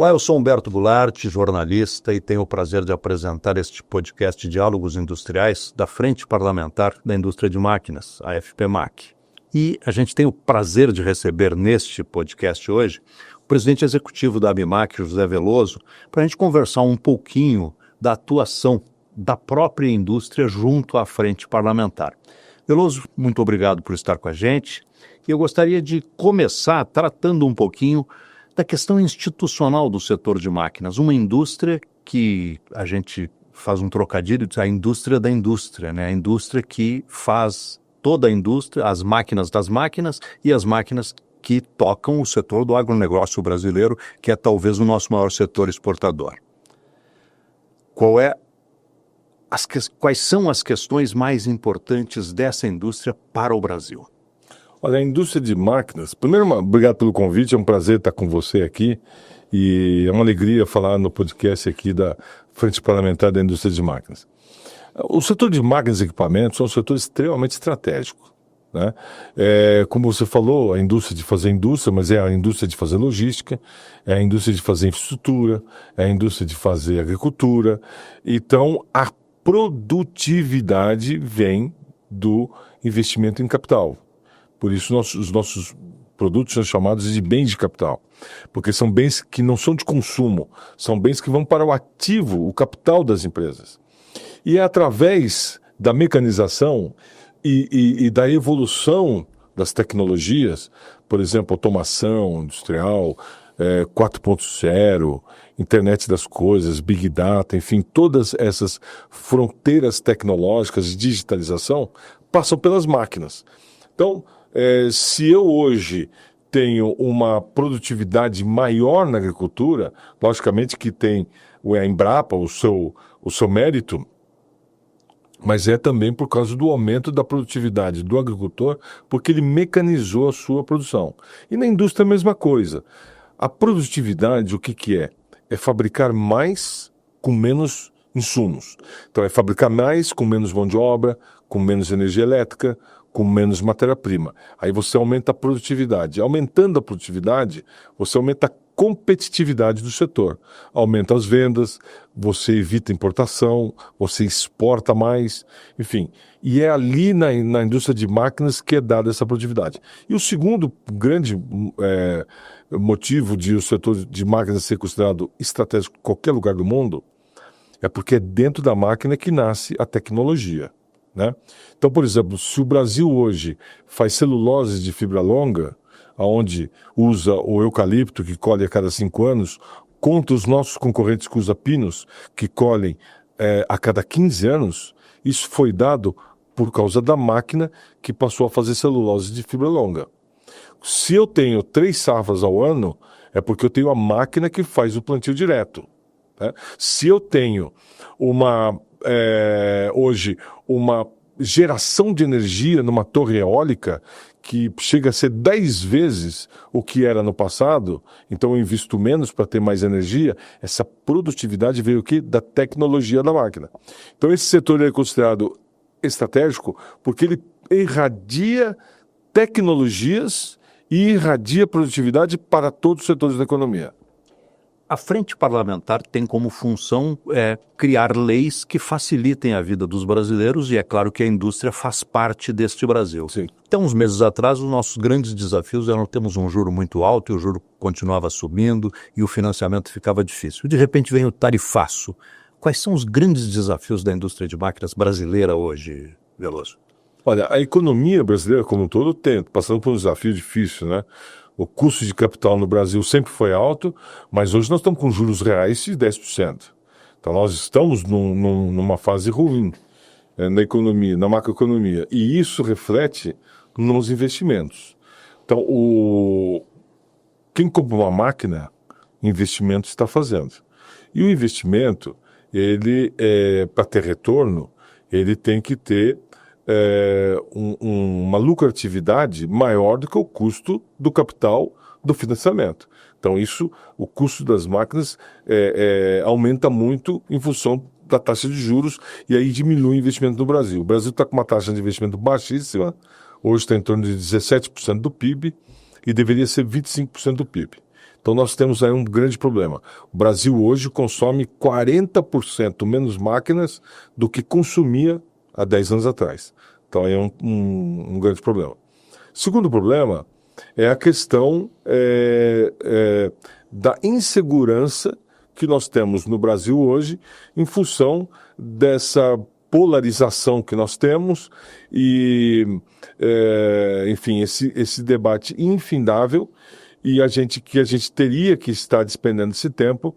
Olá, eu sou Humberto Goulart, jornalista, e tenho o prazer de apresentar este podcast Diálogos Industriais da Frente Parlamentar da Indústria de Máquinas, a FPMAC. E a gente tem o prazer de receber neste podcast hoje o presidente executivo da ABIMAC, José Veloso, para a gente conversar um pouquinho da atuação da própria indústria junto à Frente Parlamentar. Veloso, muito obrigado por estar com a gente. E eu gostaria de começar tratando um pouquinho da questão institucional do setor de máquinas, uma indústria que a gente faz um trocadilho, a indústria da indústria, né? A indústria que faz toda a indústria, as máquinas das máquinas e as máquinas que tocam o setor do agronegócio brasileiro, que é talvez o nosso maior setor exportador. Quais são as questões mais importantes dessa indústria para o Brasil? Olha, a indústria de máquinas, primeiro, obrigado pelo convite, é um prazer estar com você aqui e é uma alegria falar no podcast aqui da Frente Parlamentar da Indústria de Máquinas. O setor de máquinas e equipamentos é um setor extremamente estratégico, né? Como você falou, a indústria de fazer indústria, mas é a indústria de fazer logística, é a indústria de fazer infraestrutura, é a indústria de fazer agricultura. Então, a produtividade vem do investimento em capital. Por isso, os nossos produtos são chamados de bens de capital, porque são bens que não são de consumo, são bens que vão para o ativo, o capital das empresas. E é através da mecanização e da evolução das tecnologias, por exemplo, automação industrial, 4.0, internet das coisas, big data, enfim, todas essas fronteiras tecnológicas de digitalização passam pelas máquinas. Então, se eu hoje tenho uma produtividade maior na agricultura, logicamente que tem a Embrapa, o seu mérito, mas é também por causa do aumento da produtividade do agricultor, porque ele mecanizou a sua produção. E na indústria a mesma coisa. A produtividade, o que é? É fabricar mais com menos insumos. Então é fabricar mais com menos mão de obra, com menos energia elétrica, com menos matéria-prima. Aí você aumenta a produtividade. Aumentando a produtividade, você aumenta a competitividade do setor. Aumenta as vendas, você evita importação, você exporta mais, enfim. E é ali na indústria de máquinas que é dada essa produtividade. E o segundo grande motivo de o setor de máquinas ser considerado estratégico em qualquer lugar do mundo é porque é dentro da máquina que nasce a tecnologia, né? Então, por exemplo, se o Brasil hoje faz celulose de fibra longa, onde usa o eucalipto, que colhe a cada 5 anos, contra os nossos concorrentes que usam pinos, que colhem a cada 15 anos, isso foi dado por causa da máquina que passou a fazer celulose de fibra longa. Se eu tenho 3 safras ao ano, é porque eu tenho a máquina que faz o plantio direto, né? Se eu tenho hoje uma geração de energia numa torre eólica que chega a ser 10 vezes o que era no passado, então eu invisto menos para ter mais energia, essa produtividade veio aqui da tecnologia da máquina. Então esse setor é considerado estratégico porque ele irradia tecnologias e irradia produtividade para todos os setores da economia. A Frente Parlamentar tem como função criar leis que facilitem a vida dos brasileiros e é claro que a indústria faz parte deste Brasil. Sim. Até uns meses atrás, os nossos grandes desafios eram termos um juro muito alto e o juro continuava subindo e o financiamento ficava difícil. De repente vem o tarifaço. Quais são os grandes desafios da indústria de máquinas brasileira hoje, Veloso? Olha, a economia brasileira como um todo tem passando por um desafio difícil, né? O custo de capital no Brasil sempre foi alto, mas hoje nós estamos com juros reais de 10%. Então nós estamos numa fase ruim na economia, na macroeconomia. E isso reflete nos investimentos. Então, quem compra uma máquina, investimento está fazendo. E o investimento, ele para ter retorno, ele tem que ter uma lucratividade maior do que o custo do capital do financiamento. Então o custo das máquinas aumenta muito em função da taxa de juros e aí diminui o investimento no Brasil. O Brasil está com uma taxa de investimento baixíssima, hoje está em torno de 17% do PIB e deveria ser 25% do PIB. Então nós temos aí um grande problema. O Brasil hoje consome 40% menos máquinas do que consumia há 10 anos atrás. Então aí é um grande problema. Segundo problema é a questão da insegurança que nós temos no Brasil hoje em função dessa polarização que nós temos e, enfim, esse debate infindável e a gente teria que estar despendendo esse tempo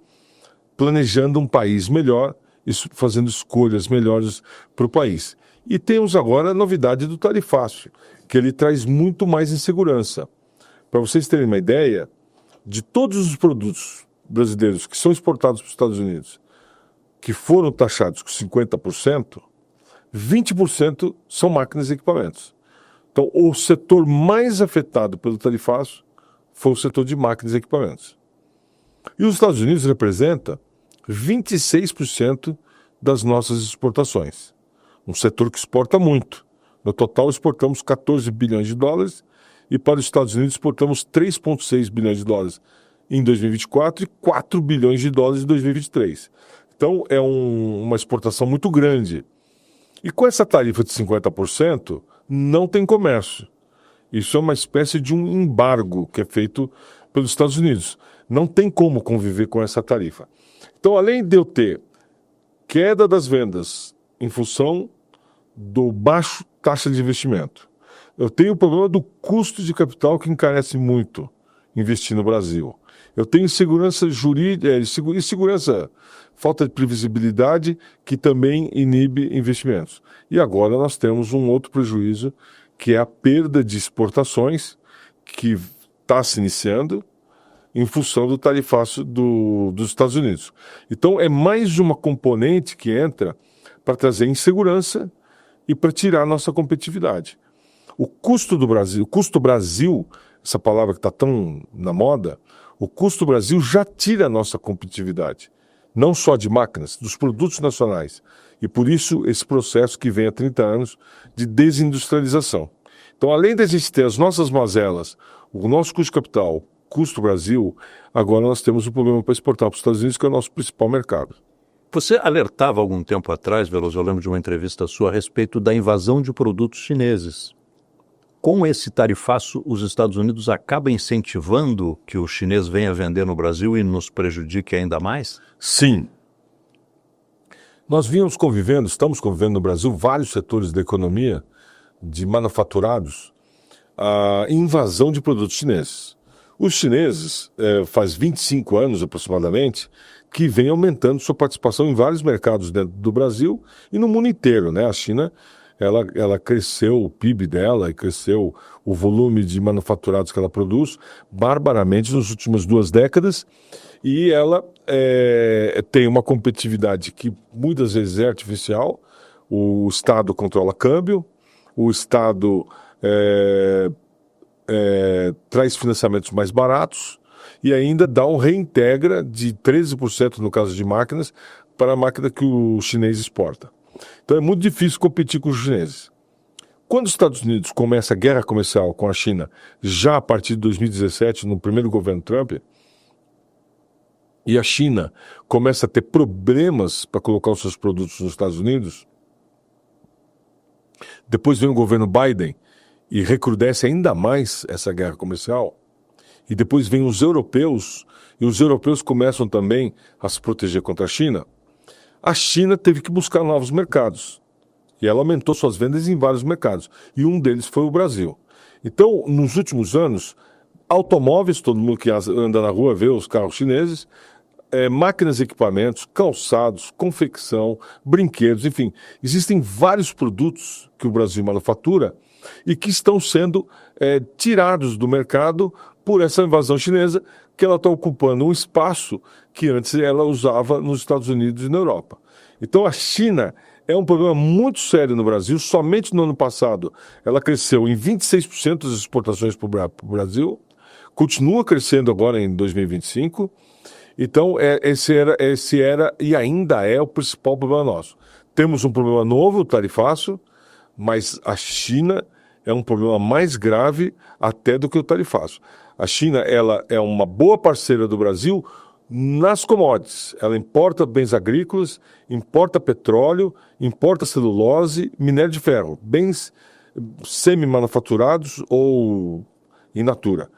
planejando um país melhor e fazendo escolhas melhores para o país. E temos agora a novidade do tarifácio, que ele traz muito mais insegurança. Para vocês terem uma ideia, de todos os produtos brasileiros que são exportados para os Estados Unidos, que foram taxados com 50%, 20% são máquinas e equipamentos. Então, o setor mais afetado pelo tarifácio foi o setor de máquinas e equipamentos. E os Estados Unidos representa 26% das nossas exportações. Um setor que exporta muito. No total, exportamos 14 bilhões de dólares e para os Estados Unidos exportamos 3,6 bilhões de dólares em 2024 e 4 bilhões de dólares em 2023. Então, é uma exportação muito grande. E com essa tarifa de 50%, não tem comércio. Isso é uma espécie de um embargo que é feito pelos Estados Unidos. Não tem como conviver com essa tarifa. Então, além de eu ter queda das vendas em função do baixo taxa de investimento, eu tenho o problema do custo de capital que encarece muito investir no Brasil. Eu tenho insegurança jurídica, insegurança, falta de previsibilidade que também inibe investimentos. E agora nós temos um outro prejuízo, que é a perda de exportações que está se iniciando em função do tarifácio dos Estados Unidos. Então é mais uma componente que entra para trazer insegurança e para tirar a nossa competitividade. O custo do Brasil, o custo Brasil, essa palavra que está tão na moda, o custo Brasil já tira a nossa competitividade, não só de máquinas, dos produtos nacionais. E por isso esse processo que vem há 30 anos de desindustrialização. Então, além da gente ter as nossas mazelas, o nosso custo de capital, custo Brasil, agora nós temos um problema para exportar para os Estados Unidos, que é o nosso principal mercado. Você alertava algum tempo atrás, Veloso, eu lembro de uma entrevista sua a respeito da invasão de produtos chineses. Com esse tarifaço, os Estados Unidos acabam incentivando que o chinês venha vender no Brasil e nos prejudique ainda mais? Sim. Nós estamos convivendo no Brasil, vários setores da economia, de manufaturados, a invasão de produtos chineses. Os chineses, faz 25 anos aproximadamente, que vem aumentando sua participação em vários mercados dentro do Brasil e no mundo inteiro, né? A China, ela cresceu o PIB dela e cresceu o volume de manufaturados que ela produz barbaramente nas últimas 2 décadas e ela tem uma competitividade que muitas vezes é artificial. O Estado controla câmbio, o Estado traz financiamentos mais baratos e ainda reintegra de 13% no caso de máquinas para a máquina que o chinês exporta. Então é muito difícil competir com os chineses. Quando os Estados Unidos começa a guerra comercial com a China, já a partir de 2017, no primeiro governo Trump, e a China começa a ter problemas para colocar os seus produtos nos Estados Unidos, depois vem o governo Biden e recrudesce ainda mais essa guerra comercial, e depois vem os europeus, e os europeus começam também a se proteger contra a China teve que buscar novos mercados. E ela aumentou suas vendas em vários mercados. E um deles foi o Brasil. Então, nos últimos anos, automóveis, todo mundo que anda na rua vê os carros chineses, máquinas e equipamentos, calçados, confecção, brinquedos, enfim. Existem vários produtos que o Brasil manufatura e que estão sendo tirados do mercado por essa invasão chinesa, que ela está ocupando um espaço que antes ela usava nos Estados Unidos e na Europa. Então a China é um problema muito sério no Brasil. Somente no ano passado ela cresceu em 26% das exportações para o Brasil, continua crescendo agora em 2025. Então esse era e ainda é o principal problema nosso. Temos um problema novo, o tarifácio, mas a China é um problema mais grave até do que o tarifácio. A China, ela é uma boa parceira do Brasil nas commodities. Ela importa bens agrícolas, importa petróleo, importa celulose, minério de ferro, bens semi-manufaturados ou in natura.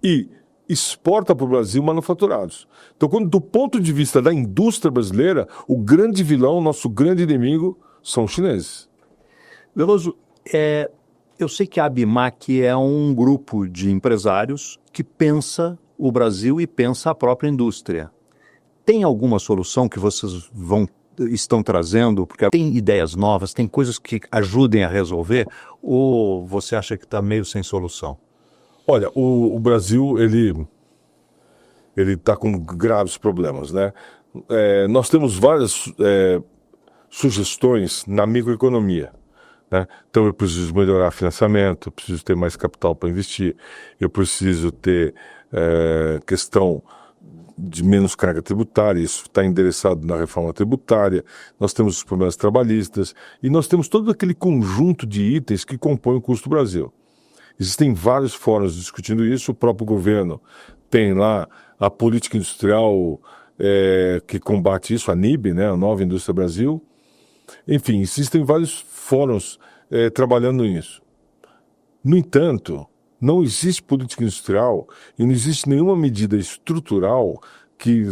E exporta para o Brasil manufaturados. Então, do ponto de vista da indústria brasileira, o grande vilão, nosso grande inimigo, são os chineses. Veloso, eu sei que a ABIMAQ é um grupo de empresários que pensa o Brasil e pensa a própria indústria. Tem alguma solução que vocês estão trazendo? Porque tem ideias novas, tem coisas que ajudem a resolver? Ou você acha que está meio sem solução? Olha, o Brasil, ele está com graves problemas, né? Nós temos várias sugestões na microeconomia, né? Então eu preciso melhorar financiamento, eu preciso ter mais capital para investir, eu preciso ter questão de menos carga tributária, isso está endereçado na reforma tributária, nós temos os problemas trabalhistas e nós temos todo aquele conjunto de itens que compõem o custo do Brasil. Existem vários fóruns discutindo isso, o próprio governo tem lá a política industrial que combate isso, a NIB, né, a Nova Indústria Brasil. Enfim, existem vários fóruns trabalhando nisso. No entanto, não existe política industrial e não existe nenhuma medida estrutural que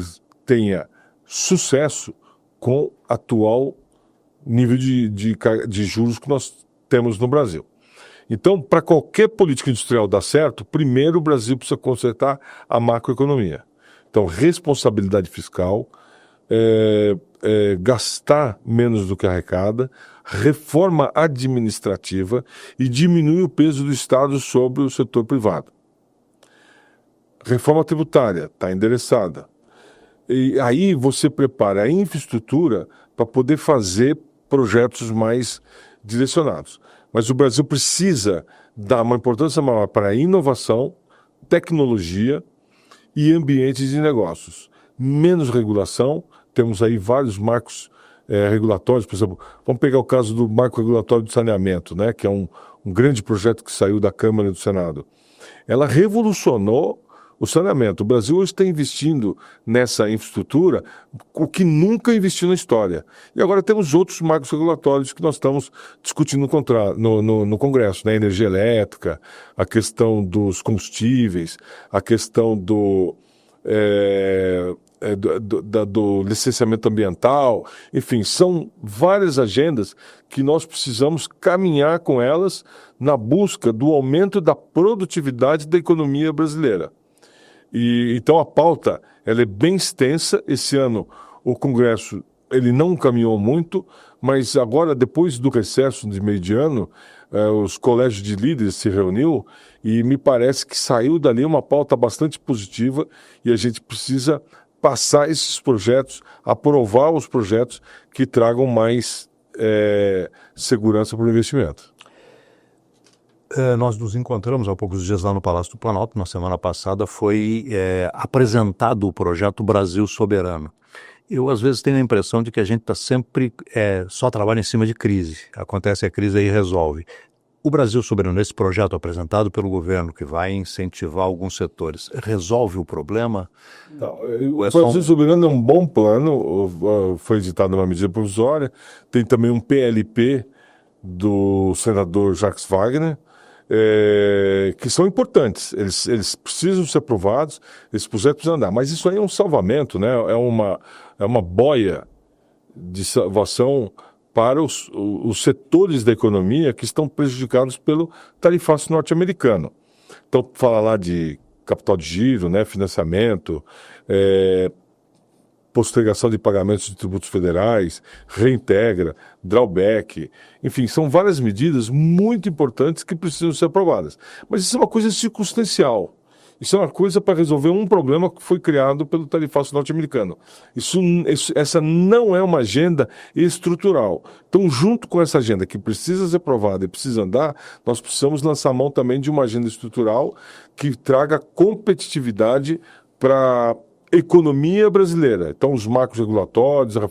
tenha sucesso com o atual nível de juros que nós temos no Brasil. Então, para qualquer política industrial dar certo, primeiro o Brasil precisa consertar a macroeconomia. Então, responsabilidade fiscal, gastar menos do que arrecada, reforma administrativa e diminuir o peso do Estado sobre o setor privado. Reforma tributária, está endereçada. E aí você prepara a infraestrutura para poder fazer projetos mais direcionados. Mas o Brasil precisa dar uma importância maior para a inovação, tecnologia e ambientes de negócios. Menos regulação, temos aí vários marcos regulatórios, por exemplo, vamos pegar o caso do marco regulatório do saneamento, né, que é um grande projeto que saiu da Câmara e do Senado. Ela revolucionou o saneamento. O Brasil hoje está investindo nessa infraestrutura o que nunca investiu na história. E agora temos outros marcos regulatórios que nós estamos discutindo no Congresso, né? A energia elétrica, a questão dos combustíveis, a questão do licenciamento ambiental, enfim, são várias agendas que nós precisamos caminhar com elas na busca do aumento da produtividade da economia brasileira. E então a pauta ela é bem extensa. Esse ano o Congresso ele não caminhou muito, mas agora, depois do recesso de meio de ano, os colégios de líderes se reuniu e me parece que saiu dali uma pauta bastante positiva e a gente precisa passar esses projetos, aprovar os projetos que tragam mais segurança para o investimento. Nós nos encontramos há poucos dias lá no Palácio do Planalto. Na semana passada foi apresentado o projeto Brasil Soberano. Eu, às vezes, tenho a impressão de que a gente está sempre só trabalha em cima de crise. Acontece a crise e resolve. O Brasil Soberano, esse projeto apresentado pelo governo, que vai incentivar alguns setores, resolve o problema? O Brasil Soberano é um bom plano, foi editado numa medida provisória. Tem também um PLP do senador Jacques Wagner, que são importantes, eles precisam ser aprovados, esses projetos precisam andar, mas isso aí é um salvamento, né? É uma boia de salvação para os setores da economia que estão prejudicados pelo tarifaço norte-americano. Então, fala lá de capital de giro, né? Financiamento, postergação de pagamentos de tributos federais, reintegra, drawback, enfim, são várias medidas muito importantes que precisam ser aprovadas. Mas isso é uma coisa circunstancial. Isso é uma coisa para resolver um problema que foi criado pelo tarifaço norte-americano. Essa não é uma agenda estrutural. Então, junto com essa agenda que precisa ser aprovada e precisa andar, nós precisamos lançar mão também de uma agenda estrutural que traga competitividade para economia brasileira. Então, os marcos regulatórios, a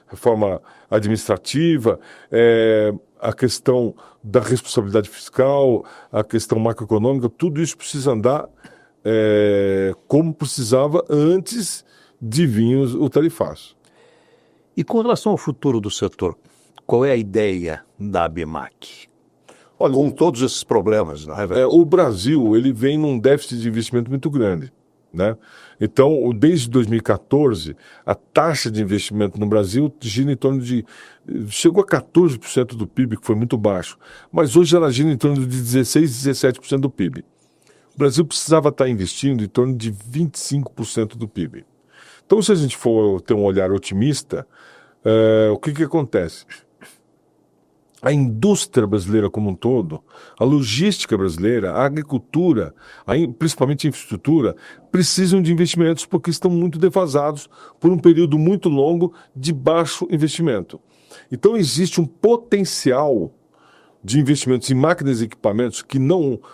reforma administrativa, a questão da responsabilidade fiscal, a questão macroeconômica, tudo isso precisa andar como precisava antes de vir o tarifaço. E com relação ao futuro do setor, qual é a ideia da ABMAC? Olha, com todos esses problemas, né? O Brasil ele vem num déficit de investimento muito grande, né? Então, desde 2014, a taxa de investimento no Brasil gira em torno de... Chegou a 14% do PIB, que foi muito baixo, mas hoje ela gira em torno de 16%, 17% do PIB. O Brasil precisava estar investindo em torno de 25% do PIB. Então, se a gente for ter um olhar otimista, o que acontece? A indústria brasileira como um todo, a logística brasileira, a agricultura, principalmente a infraestrutura, precisam de investimentos porque estão muito defasados por um período muito longo de baixo investimento. Então existe um potencial de investimentos em máquinas e equipamentos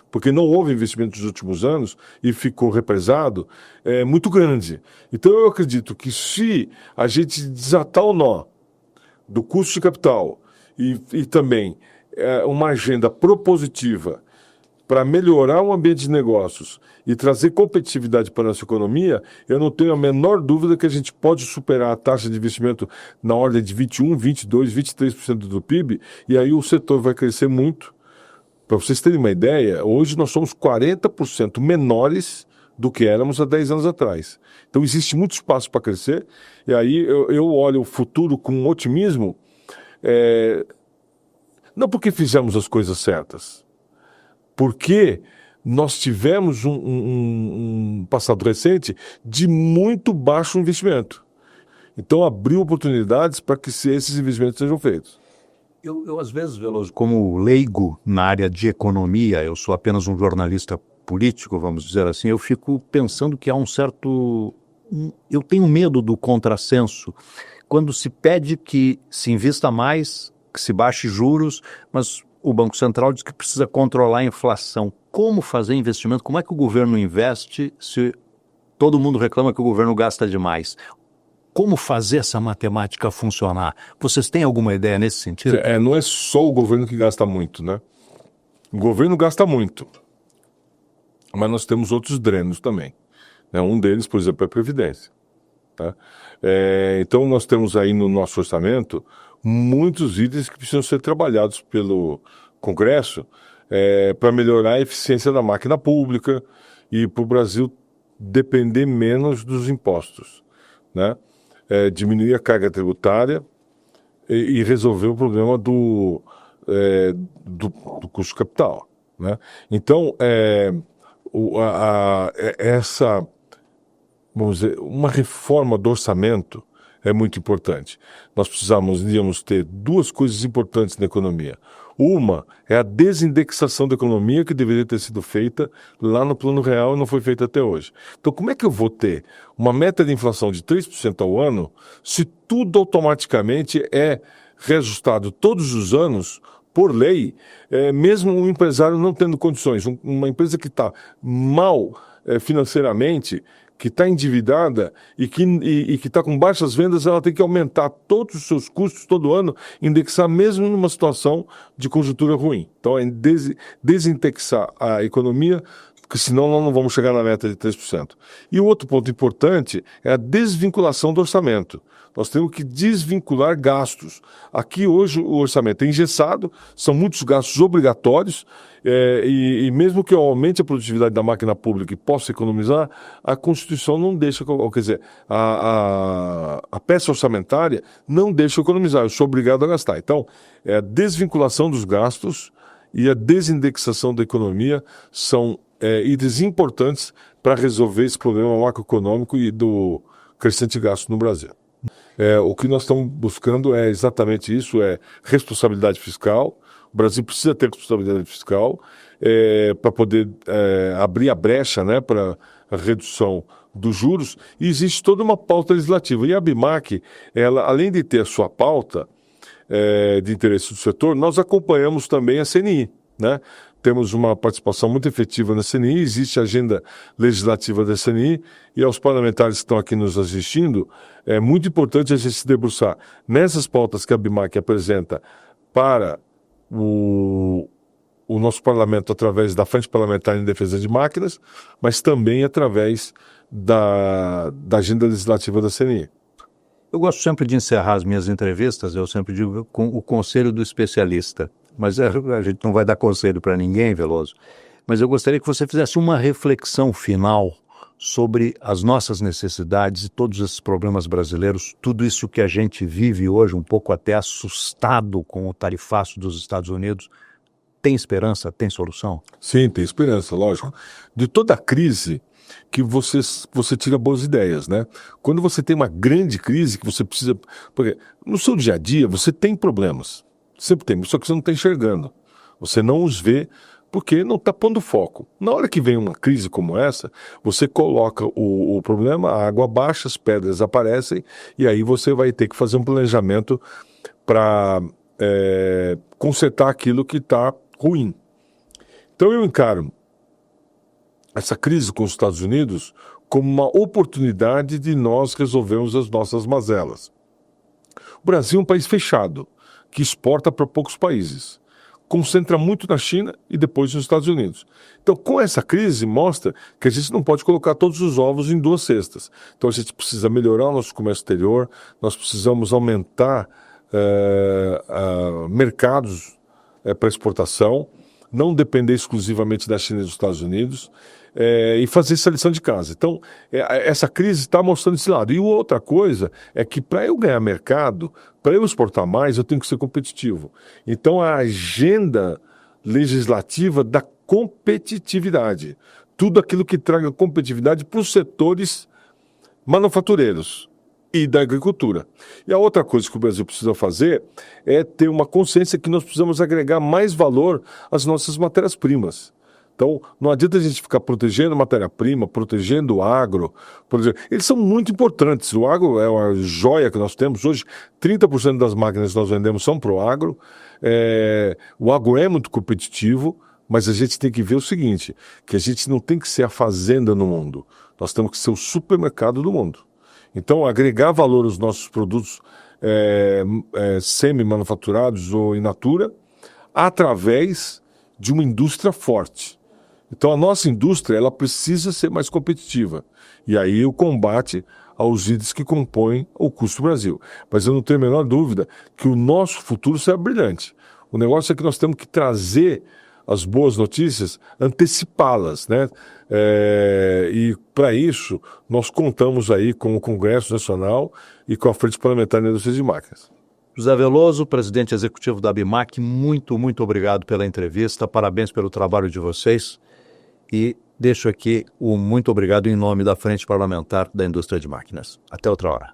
porque não houve investimento nos últimos anos e ficou represado, muito grande. Então eu acredito que se a gente desatar o nó do custo de capital e também uma agenda propositiva para melhorar o ambiente de negócios e trazer competitividade para a nossa economia, eu não tenho a menor dúvida que a gente pode superar a taxa de investimento na ordem de 21%, 22%, 23% do PIB, e aí o setor vai crescer muito. Para vocês terem uma ideia, hoje nós somos 40% menores do que éramos há 10 anos atrás. Então existe muito espaço para crescer, e aí eu olho o futuro com otimismo, não porque fizemos as coisas certas, porque nós tivemos um passado recente de muito baixo investimento. Então abriu oportunidades para que esses investimentos sejam feitos. Eu às vezes, Veloso, como leigo na área de economia, eu sou apenas um jornalista político, vamos dizer assim, eu fico pensando que há eu tenho medo do contrassenso quando se pede que se invista mais, que se baixe juros, mas o Banco Central diz que precisa controlar a inflação. Como fazer investimento? Como é que o governo investe se todo mundo reclama que o governo gasta demais? Como fazer essa matemática funcionar? Vocês têm alguma ideia nesse sentido? Não é só o governo que gasta muito, né? O governo gasta muito, mas nós temos outros drenos também. Um deles, por exemplo, é a Previdência. Tá? Então nós temos aí no nosso orçamento muitos itens que precisam ser trabalhados pelo Congresso para melhorar a eficiência da máquina pública e para o Brasil depender menos dos impostos, né? Diminuir a carga tributária e resolver o problema do custo de capital, né? Então, vamos dizer, uma reforma do orçamento é muito importante. Nós iríamos ter duas coisas importantes na economia. Uma é a desindexação da economia, que deveria ter sido feita lá no Plano Real e não foi feita até hoje. Então, como é que eu vou ter uma meta de inflação de 3% ao ano se tudo automaticamente é reajustado todos os anos por lei, mesmo um empresário não tendo condições? Uma empresa que está mal financeiramente, que está endividada e que está com baixas vendas, ela tem que aumentar todos os seus custos todo ano, indexar mesmo numa situação de conjuntura ruim. Então é desindexar a economia, porque senão nós não vamos chegar na meta de 3%. E o outro ponto importante é a desvinculação do orçamento. Nós temos que desvincular gastos. Aqui hoje o orçamento é engessado, são muitos gastos obrigatórios, e mesmo que eu aumente a produtividade da máquina pública e possa economizar, a Constituição não deixa, quer dizer, a peça orçamentária não deixa eu economizar, eu sou obrigado a gastar. Então, a desvinculação dos gastos e a desindexação da economia são itens importantes para resolver esse problema macroeconômico e do crescente gasto no Brasil. O que nós estamos buscando é exatamente isso, responsabilidade fiscal. O Brasil precisa ter responsabilidade fiscal para poder abrir a brecha, né, para a redução dos juros, e existe toda uma pauta legislativa. E a ABMAC, ela, além de ter a sua pauta de interesse do setor, nós acompanhamos também a CNI, né? Temos uma participação muito efetiva na CNI, existe a agenda legislativa da CNI, e aos parlamentares que estão aqui nos assistindo, é muito importante a gente se debruçar nessas pautas que a ABMAC apresenta para o o nosso parlamento através da Frente Parlamentar em Defesa de Máquinas, mas também através da agenda legislativa da CNI. Eu gosto sempre de encerrar as minhas entrevistas, eu sempre digo com o conselho do especialista, mas a gente não vai dar conselho para ninguém, Veloso, mas eu gostaria que você fizesse uma reflexão final sobre as nossas necessidades e todos esses problemas brasileiros, tudo isso que a gente vive hoje, um pouco até assustado com o tarifaço dos Estados Unidos. Tem esperança? Tem solução? Sim, tem esperança, lógico. De toda a crise que você tira boas ideias, né? Quando você tem uma grande crise que você precisa... Porque no seu dia a dia você tem problemas, sempre tem, só que você não está enxergando. Você não os vê porque não está pondo foco. Na hora que vem uma crise como essa, você coloca o problema, a água baixa, as pedras aparecem, e aí você vai ter que fazer um planejamento para consertar aquilo que está ruim. Então eu encaro essa crise com os Estados Unidos como uma oportunidade de nós resolvermos as nossas mazelas. O Brasil é um país fechado, que exporta para poucos países. Concentra muito na China e depois nos Estados Unidos. Então, com essa crise, mostra que a gente não pode colocar todos os ovos em duas cestas. Então, a gente precisa melhorar o nosso comércio exterior, nós precisamos aumentar mercados para exportação, não depender exclusivamente da China e dos Estados Unidos, e fazer essa lição de casa. Então, essa crise está mostrando esse lado. E outra coisa é que para eu ganhar mercado, para eu exportar mais, eu tenho que ser competitivo. Então, a agenda legislativa da competitividade. Tudo aquilo que traga competitividade para os setores manufatureiros e da agricultura. E a outra coisa que o Brasil precisa fazer é ter uma consciência que nós precisamos agregar mais valor às nossas matérias-primas. Então, não adianta a gente ficar protegendo a matéria-prima, protegendo o agro. Eles são muito importantes. O agro é uma joia que nós temos hoje. 30% das máquinas que nós vendemos são para o agro. O agro é muito competitivo, mas a gente tem que ver o seguinte, que a gente não tem que ser a fazenda no mundo. Nós temos que ser o supermercado do mundo. Então, agregar valor aos nossos produtos semi-manufaturados ou in natura através de uma indústria forte. Então, a nossa indústria ela precisa ser mais competitiva. E aí o combate aos itens que compõem o custo do Brasil. Mas eu não tenho a menor dúvida que o nosso futuro será brilhante. O negócio é que nós temos que trazer as boas notícias, antecipá-las, né? E para isso, nós contamos aí com o Congresso Nacional e com a Frente Parlamentar de Indústria de Máquinas. José Veloso, presidente executivo da ABIMAQ, muito obrigado pela entrevista, parabéns pelo trabalho de vocês e deixo aqui o muito obrigado em nome da Frente Parlamentar da Indústria de Máquinas. Até outra hora.